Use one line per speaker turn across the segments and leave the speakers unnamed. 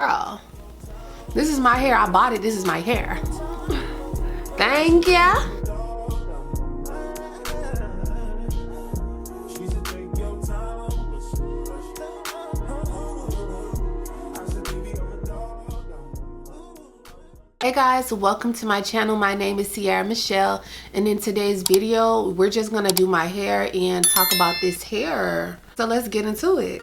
Girl, this is my hair. I bought it. This is my hair. Thank ya. Hey guys, welcome to my channel. My name is CIERAMICHELLE, and in today's video we're just gonna do my hair and talk about this hair. So let's get into it.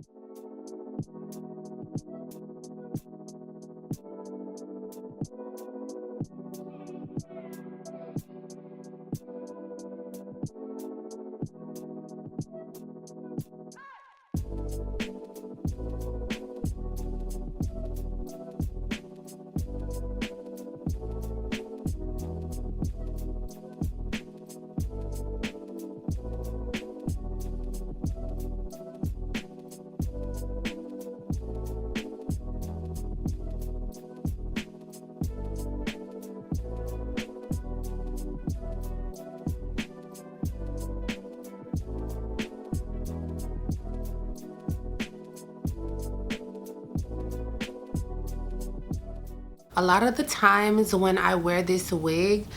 A lot of the times when I wear this wig,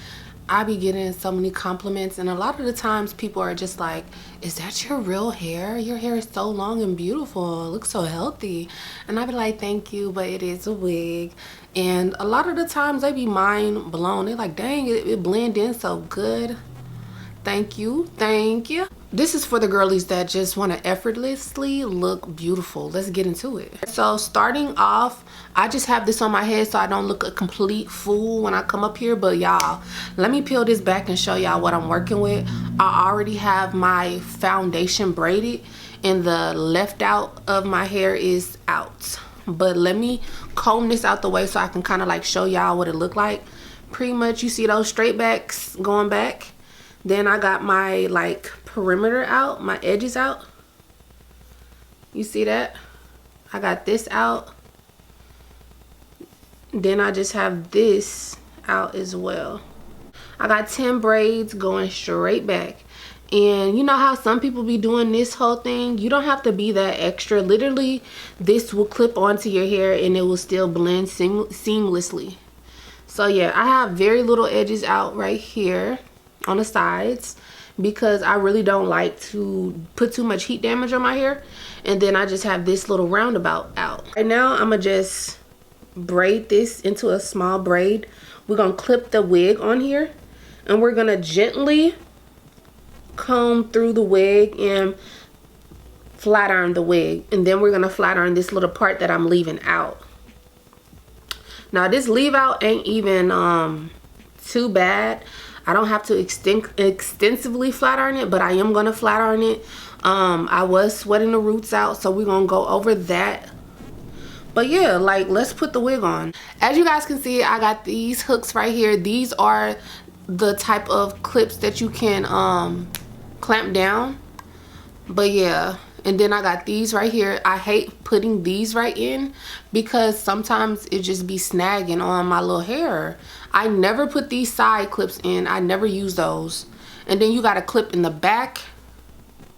I be getting so many compliments, and a lot of the times people are just like, is that your real hair? Your hair is so long and beautiful. It looks so healthy. And I be like, thank you, but it is a wig. And a lot of the times they be mind blown. They're like, dang, it blend in so good. Thank you, thank you. This is for the girlies that just want to effortlessly look beautiful. Let's get into it. So starting off, I just have this on my head so I don't look a complete fool when I come up here. But y'all, let me peel this back and show y'all what I'm working with. I already have my foundation braided and the left out of my hair is out. But let me comb this out the way so I can kind of like show y'all what it look like. Pretty much you see those straight backs going back. Then I got my like perimeter out, my edges out. You see that? I got this out. Then I just have this out as well. I got 10 braids going straight back. And you know how some people be doing this whole thing? You don't have to be that extra. Literally, this will clip onto your hair and it will still blend seamlessly. So yeah, I have very little edges out right here on the sides because I really don't like to put too much heat damage on my hair. And then I just have this little roundabout out. Right now I'm gonna just braid this into a small braid. We're gonna clip the wig on here and we're gonna gently comb through the wig and flat iron the wig, and then we're gonna flat iron this little part that I'm leaving out. Now this leave out ain't even too bad. I don't have to extensively flat iron it, but I am gonna flat iron it. I was sweating the roots out, so we're gonna go over that. But yeah, like, let's put the wig on. As you guys can see, I got these hooks right here. These are the type of clips that you can clamp down. But yeah, and then I got these right here. I hate putting these right in because sometimes it just be snagging on my little hair. I never put these side clips in. I never use those. And then you got a clip in the back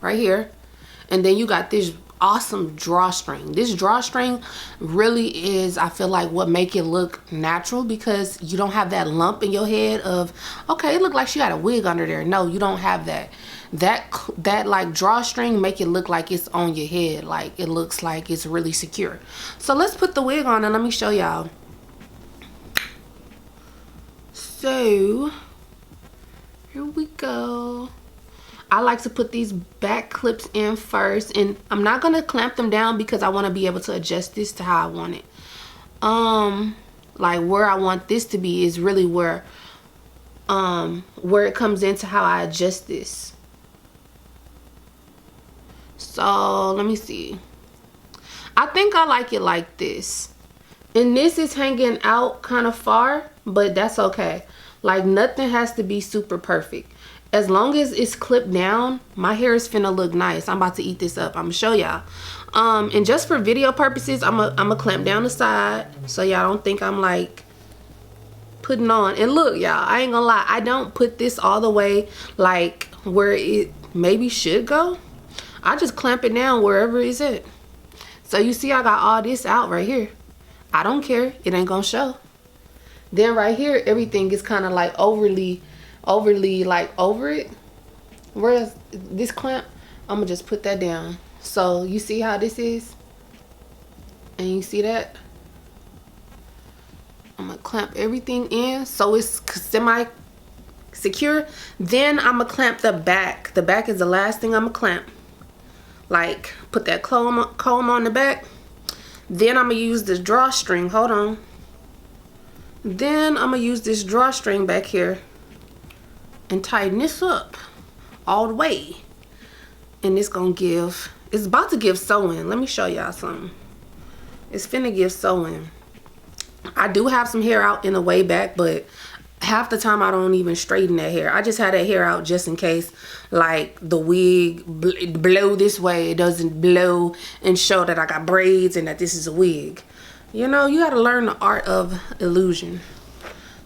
right here. And then you got this awesome drawstring. This drawstring really is, I feel like, what make it look natural, because you don't have that lump in your head of, okay, it look like she got a wig under there. No, you don't have that. That like drawstring make it look like it's on your head, like it looks like it's really secure. So let's put the wig on and let me show y'all. So here we go. I like to put these back clips in first, and I'm not gonna clamp them down because I want to be able to adjust this to how I want it. Like where I want this to be is really where it comes into how I adjust this. So let me see. I think I like it like this. And this is hanging out kind of far, but that's okay. Like, nothing has to be super perfect. As long as it's clipped down, my hair is finna look nice. I'm about to eat this up. I'm gonna show y'all. And just for video purposes, I'm gonna clamp down the side so y'all don't think I'm like putting on. And look, y'all, I ain't gonna lie, I don't put this all the way like where it maybe should go. I just clamp it down wherever it's at. So you see I got all this out right here. I don't care. It ain't gonna show. Then right here, everything is kind of like overly like over it. Whereas this clamp, I'm gonna just put that down. So you see how this is? And you see that? I'm gonna clamp everything in so it's semi secure. Then I'm gonna clamp the back. The back is the last thing I'm gonna clamp. Like put that comb on the back. Then I'm gonna use this drawstring. Hold on. Then I'm gonna use this drawstring back here and tighten this up all the way. And it's gonna give, it's about to give sewing. Let me show y'all something. It's finna give sewing. I do have some hair out in the way back, but half the time I don't even straighten that hair. I just had that hair out just in case, like the wig blow this way, it doesn't blow and show that I got braids and that this is a wig. You know, you gotta learn the art of illusion.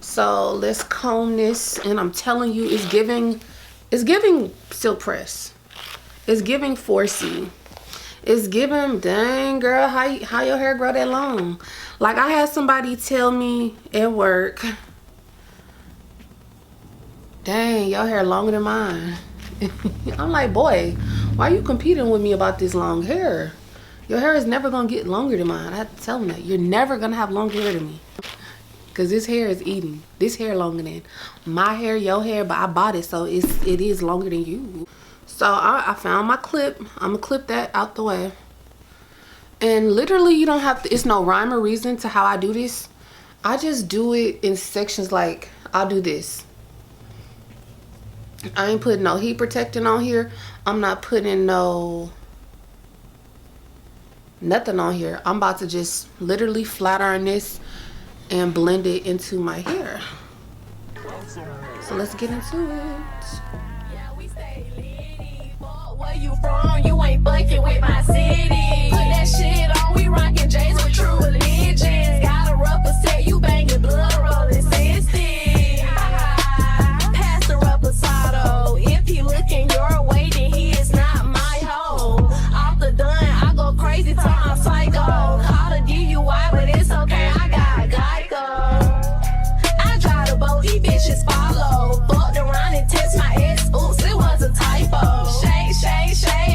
So let's comb this, and I'm telling you, it's giving silk press. It's giving 4C. It's giving, dang girl, how your hair grow that long? Like I had somebody tell me at work, dang, your hair longer than mine. I'm like, boy, why are you competing with me about this long hair? Your hair is never gonna get longer than mine. I have to tell him that. You're never gonna have longer hair than me. Cause this hair is eating. This hair longer than my hair, your hair, but I bought it, so it is longer than you. So I found my clip. I'm gonna clip that out the way. And literally you don't have to, it's no rhyme or reason to how I do this. I just do it in sections. Like I'll do this. I ain't putting no heat protectant on here. I'm not putting nothing on here. I'm about to just literally flat iron this and blend it into my hair. So let's get into it. Where you from? You ain't bucking with my city. Put that shit on, we rockin' J's with true religions. Got a rubber set, you bangin' blood rolling 60. Pass the reposado. If he looking your way, then he is not my hoe. Off the dun, I go crazy till I'm psycho. Call the DUI, but it's okay, I got Geico. I drive the boat, these bitches follow. Fucked around and test my ex, oops, it was a typo. Shake,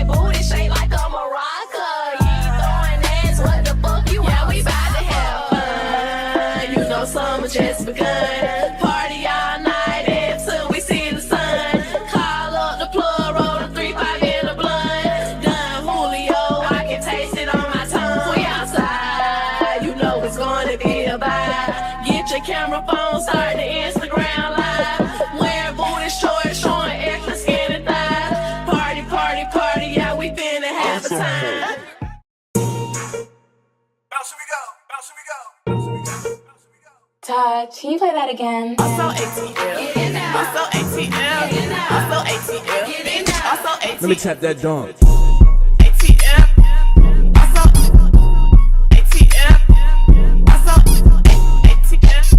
booty shake like a maraca. You ain't throwing ass, what the fuck you want? We bout to have fun. You know summer just begun. Party all night until we see the sun. Call up the plug, roll the 3-5 in the blunt. Done Julio, I can taste it on my tongue. We outside, you know it's gonna be a vibe. Get your camera phone, start the Instagram live. Wearing booty shorts, showing extra skin and thighs. Party, yeah, we finna have a time. Bounce we go.
Todd, can you play that again?
Also ATL. Also ATL. Also ATL. Also ATL.
Let me tap that dunk.
ATL. Also ATL. Also ATL.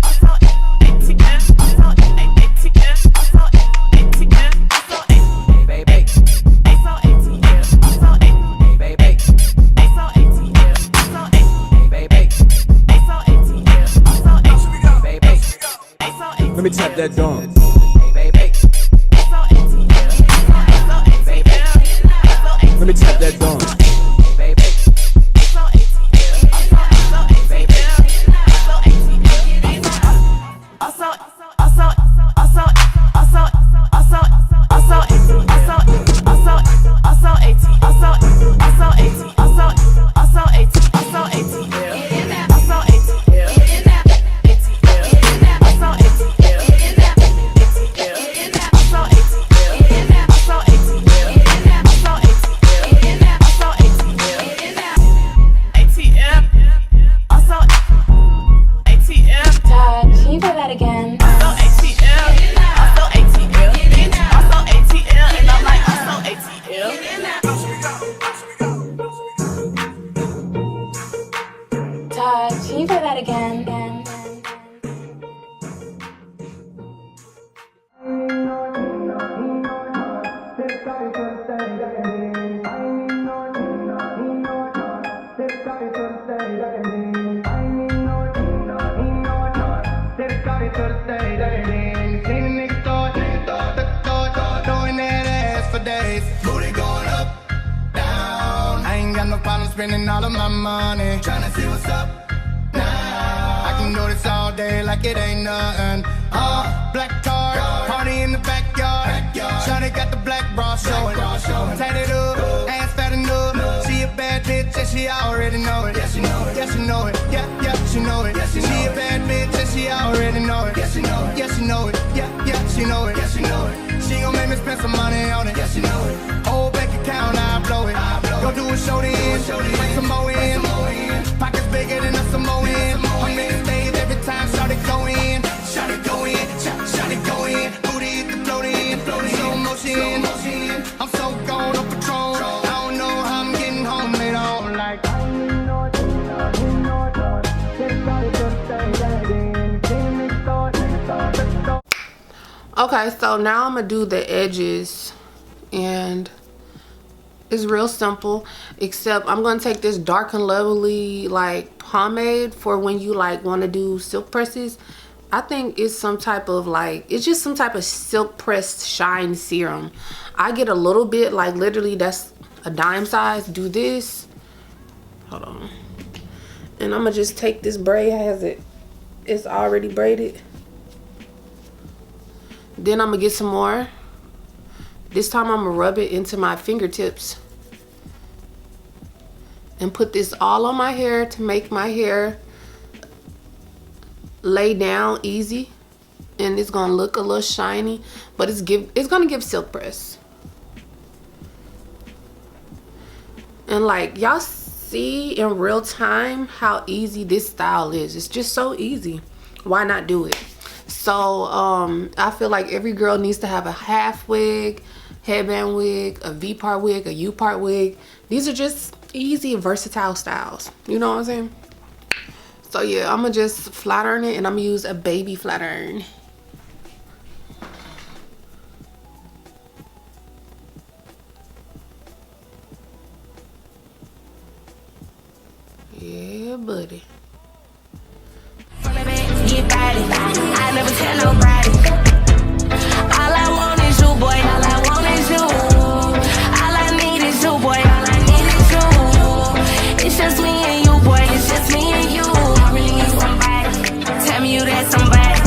Also ATL. Also ATL. Also ATL. Also baby. Also ATL. Also baby. Also ATL. Also baby. Also ATL. Also baby.
Let me tap that dunk. Let me tap that dunk.
Can you play that again?
started to the stage. Then seen a nigga throwing that ass for days. Booty going up, down. I ain't got no problem spending all of my money. Tryna see what's up now. I can do this all day like it ain't nothing. Black card, party in the backyard. Shawty got the black bra showing. Tatted up, ass fat enough. She a bad bitch and she already know it. Yes, she know it. Yes, she know it. Yeah, she know it. She a bad bitch and she already know it. Yes, she know it. Yes, she know it. Yeah, she know it. Yes, she know it. She gon' make me spend some money on it. Yes, she know it. Old bank account, I blow it. Go do a show then, bring some more in. Pockets bigger than a Samoan. I'm in the stage every time, shawty go in. Shawty go in, shawty go in. Booty hit the float in, slow motion. I'm so gone on patrol. I don't know how I'm getting home later on. Like
okay, so now I'm gonna do the edges, and it's real simple, except I'm gonna take this Dark and Lovely like pomade for when you like want to do silk presses. I think it's some type of like, it's just some type of silk pressed shine serum. I get a little bit, like literally that's a dime size. Do this, hold on, and I'm gonna just take this braid, it's already braided. Then I'm gonna get some more. This time I'm gonna rub it into my fingertips and put this all on my hair to make my hair lay down easy, and it's gonna look a little shiny, but it's gonna give silk press. And like y'all see in real time how easy this style is. It's just so easy. Why not do it? So I feel like every girl needs to have a half wig, headband wig, a V part wig, a U part wig. These are just easy, versatile styles. You know what I'm saying? So yeah, I'm gonna just flat iron it, and I'm gonna use a baby flat iron. Yeah, buddy.
Get body. I never tell nobody. All I want is you, boy. All I want is you. All I need is you, boy. All I need is you. It's just me and you, boy. It's just me and you. I really need somebody. Tell me you that somebody.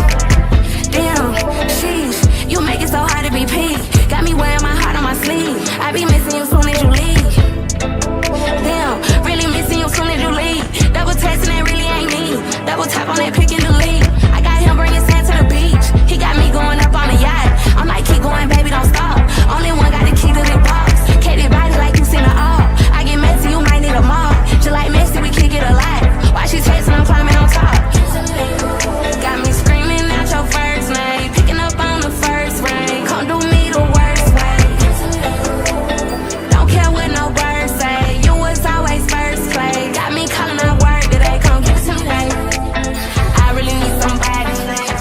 Damn, sheesh. You make it so hard to be peak. Got me wearing my heart on my sleeve. I be missing you soon as you leave. Damn, really missing you soon as you leave. Double texting that really ain't me. Double tap on that pick and delete. I got him bringing sand to the beach. He got me going up on the yacht. I'm like, keep going, baby, don't stop. Only one got the key to the box. Katie body like you seen her all. I get messy, you might need a mom. Just like Messi, we kick it a lot. Why she texting, I'm climbing on top. Got me screaming out your first name. Picking up on the first ring. Come do me the worst way. Don't care what no birds say. You was always first play. Got me calling out work today. Come give it to me, baby. I really need somebody.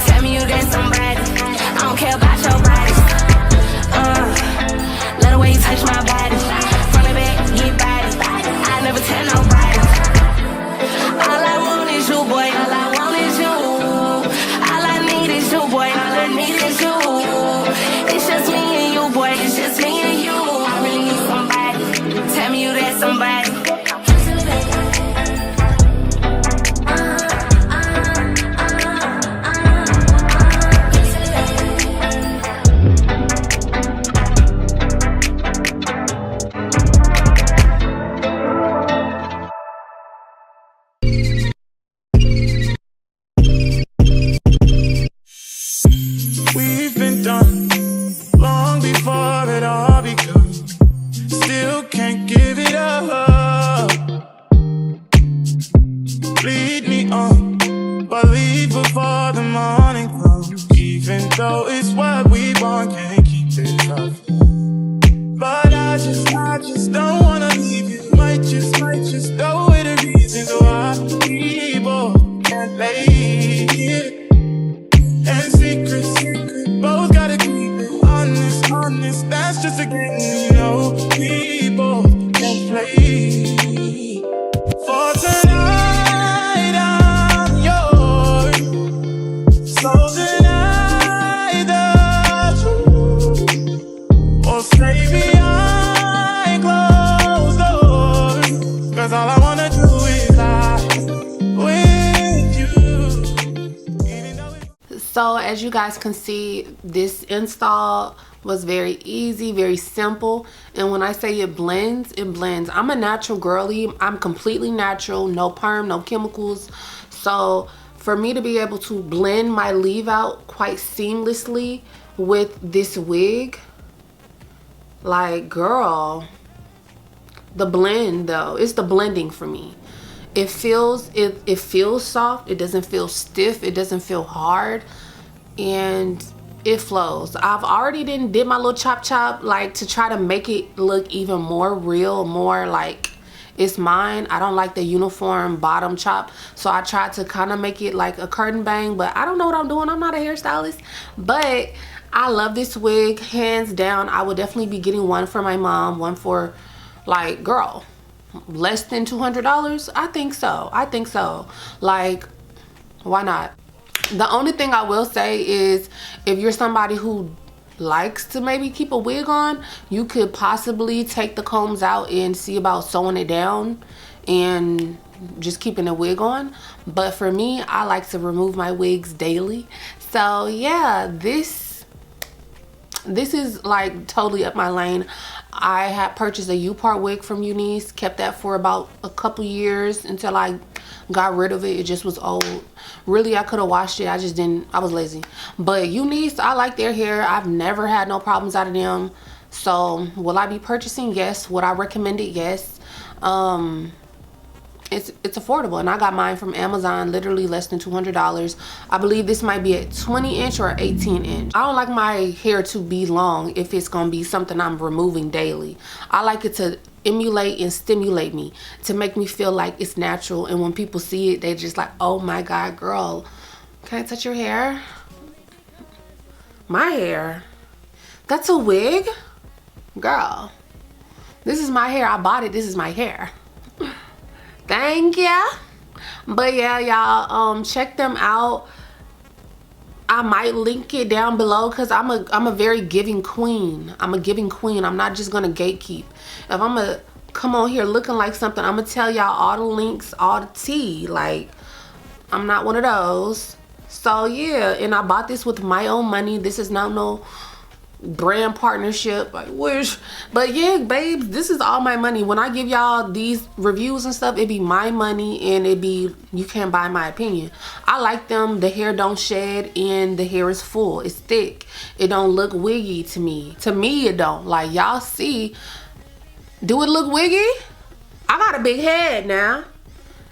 Tell me you that somebody. I don't care about your body. Love the way you touch my body. Front and back, get body. I never tell nobody. All I want is you, boy. All I want is you. All I need is you, boy. All I need is you. It's just me and you, boy. It's just me and you. I really need somebody. Tell me you that somebody.
We've been done long before it all begun. Still can't give it up. Lead me on, but leave before the morning comes. Even though it's what we want, can't keep it up. But I just don't wanna leave you. Might just go with the reasons why we both can't lay here. And secret, both gotta keep it honest, that's just a game, you know, we both can play. For tonight, I'm yours, so
So as you guys can see, this install was very easy, very simple. And when I say it blends, it blends. I'm a natural girly. I'm completely natural, no perm, no chemicals. So for me to be able to blend my leave out quite seamlessly with this wig, like, girl, the blend though, it's the blending for me. It feels soft, it doesn't feel stiff, it doesn't feel hard, and it flows. I've already did my little chop like to try to make it look even more real, more like it's mine. I don't like the uniform bottom chop, so I tried to kind of make it like a curtain bang, but I don't know what I'm doing. I'm not a hairstylist, but I love this wig, hands down. I would definitely be getting one for my mom, one for, like, girl, less than $200. I think so. Like, why not? The only thing I will say is, if you're somebody who likes to maybe keep a wig on, you could possibly take the combs out and see about sewing it down and just keeping a wig on. But for me, I like to remove my wigs daily. So yeah, this is like totally up my lane. I had purchased a U Part wig from UNICE, kept that for about a couple years until I got rid of it. It just was old. Really, I could have washed it. I just didn't. I was lazy. But UNICE, I like their hair. I've never had no problems out of them. So will I be purchasing? Yes. Would I recommend it? Yes. It's affordable, and I got mine from Amazon, literally less than $200. I believe this might be a 20-inch or 18-inch. I don't like my hair to be long if it's gonna be something I'm removing daily. I like it to emulate and stimulate me, to make me feel like it's natural, and when people see it, they just like, oh my god, girl, can I touch your hair? My hair? That's a wig? Girl, this is my hair. I bought it. This is my hair. Thank ya. But yeah, y'all, check them out. I might link it down below, because I'm a very giving queen. I'm a giving queen. I'm not just gonna gatekeep. If I'm gonna come on here looking like something, I'm gonna tell y'all all the links, all the tea. Like, I'm not one of those. So yeah, and I bought this with my own money. This is not no brand partnership, I wish. But yeah, babes, this is all my money. When I give y'all these reviews and stuff, it be my money, and it be, you can't buy my opinion. I like them. The hair don't shed, and the hair is full, it's thick, it don't look wiggy to me. It don't. Like, y'all see, do it look wiggy? I got a big head now.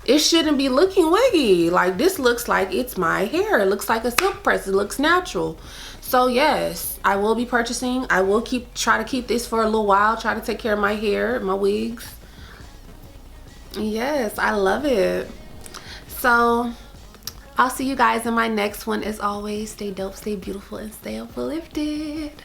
It shouldn't be looking wiggy. Like, this looks like it's my hair. It looks like a silk press. It looks natural. So yes, I will be purchasing. I will try to keep this for a little while. Try to take care of my hair, my wigs. Yes, I love it. So I'll see you guys in my next one. As always, stay dope, stay beautiful, and stay uplifted.